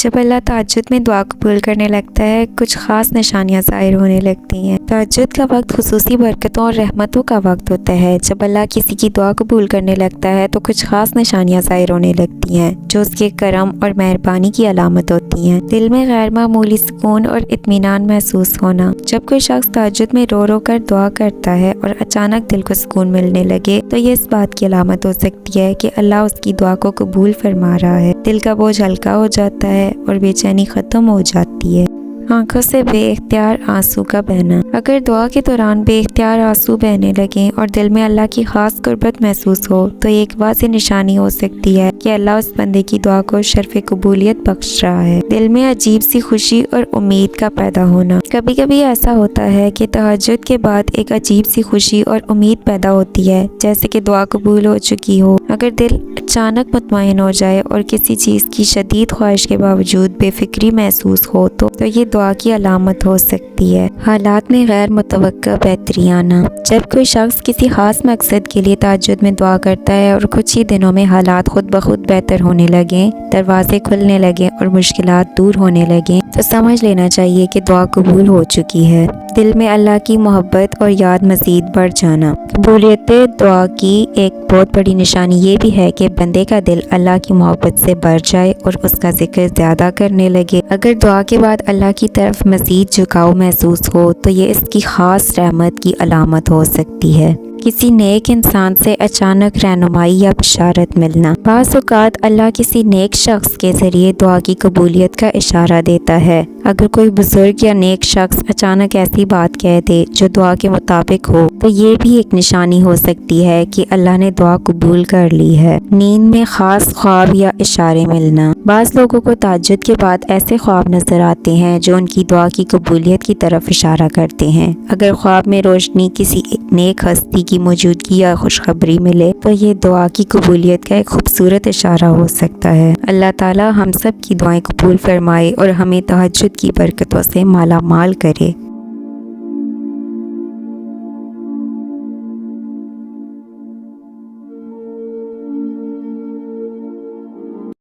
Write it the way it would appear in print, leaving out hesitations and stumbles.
جب اللہ تہجد میں دعا قبول کرنے لگتا ہے کچھ خاص نشانیاں ظاہر ہونے لگتی ہیں۔ تہجد کا وقت خصوصی برکتوں اور رحمتوں کا وقت ہوتا ہے۔ جب اللہ کسی کی دعا قبول کرنے لگتا ہے تو کچھ خاص نشانیاں ظاہر ہونے لگتی ہیں جو اس کے کرم اور مہربانی کی علامت ہوتی ہیں۔ دل میں غیر معمولی سکون اور اطمینان محسوس ہونا۔ جب کوئی شخص تہجد میں رو رو کر دعا کرتا ہے اور اچانک دل کو سکون ملنے لگے تو یہ اس بات کی علامت ہو سکتی ہے کہ اللہ اس کی دعا کو قبول فرما رہا ہے۔ دل کا بوجھ ہلکا ہو جاتا ہے اور بے چینی ختم ہو جاتی ہے۔ آنکھوں سے بے اختیار آنسو کا بہنا۔ اگر دعا کے دوران بے اختیار آنسو بہنے لگیں اور دل میں اللہ کی خاص قربت محسوس ہو تو یہ ایک واضح نشانی ہو سکتی ہے کہ اللہ اس بندے کی دعا کو شرف قبولیت بخش رہا ہے۔ دل میں عجیب سی خوشی اور امید کا پیدا ہونا۔ کبھی کبھی ایسا ہوتا ہے کہ تہجد کے بعد ایک عجیب سی خوشی اور امید پیدا ہوتی ہے جیسے کہ دعا قبول ہو چکی ہو۔ اگر دل اچانک مطمئن ہو جائے اور کسی چیز کی شدید خواہش کے باوجود بے فکری محسوس ہو تو یہ دعا کی علامت ہو سکتی ہے۔ حالات میں غیر متوقع بہتری آنا۔ جب کوئی شخص کسی خاص مقصد کے لیے تہجد میں دعا کرتا ہے اور کچھ ہی دنوں میں حالات خود بخود بہتر ہونے لگیں، دروازے کھلنے لگیں اور مشکلات دور ہونے لگیں تو سمجھ لینا چاہیے کہ دعا قبول ہو چکی ہے۔ دل میں اللہ کی محبت اور یاد مزید بڑھ جانا۔ قبولیت دعا کی ایک بہت بڑی نشانی یہ بھی ہے کہ بندے کا دل اللہ کی محبت سے بھر جائے اور اس کا ذکر زیادہ کرنے لگے۔ اگر دعا کے بعد اللہ کی طرف مزید جھکاؤ محسوس ہو تو یہ اس کی خاص رحمت کی علامت ہو سکتی ہے۔ کسی نیک انسان سے اچانک رہنمائی یا بشارت ملنا۔ بعض اوقات اللہ کسی نیک شخص کے ذریعے دعا کی قبولیت کا اشارہ دیتا ہے۔ اگر کوئی بزرگ یا نیک شخص اچانک ایسی بات کہہ دے جو دعا کے مطابق ہو تو یہ بھی ایک نشانی ہو سکتی ہے کہ اللہ نے دعا قبول کر لی ہے۔ نیند میں خاص خواب یا اشارے ملنا۔ بعض لوگوں کو تہجد کے بعد ایسے خواب نظر آتے ہیں جو ان کی دعا کی قبولیت کی طرف اشارہ کرتے ہیں۔ اگر خواب میں روشنی کسی نیک ہستی کی موجودگی یا خوشخبری ملے تو یہ دعا کی قبولیت کا ایک خوبصورت اشارہ ہو سکتا ہے۔ اللہ تعالی ہم سب کی دعائیں قبول فرمائے اور ہمیں تہجد کی برکتوں سے مالا مال کرے۔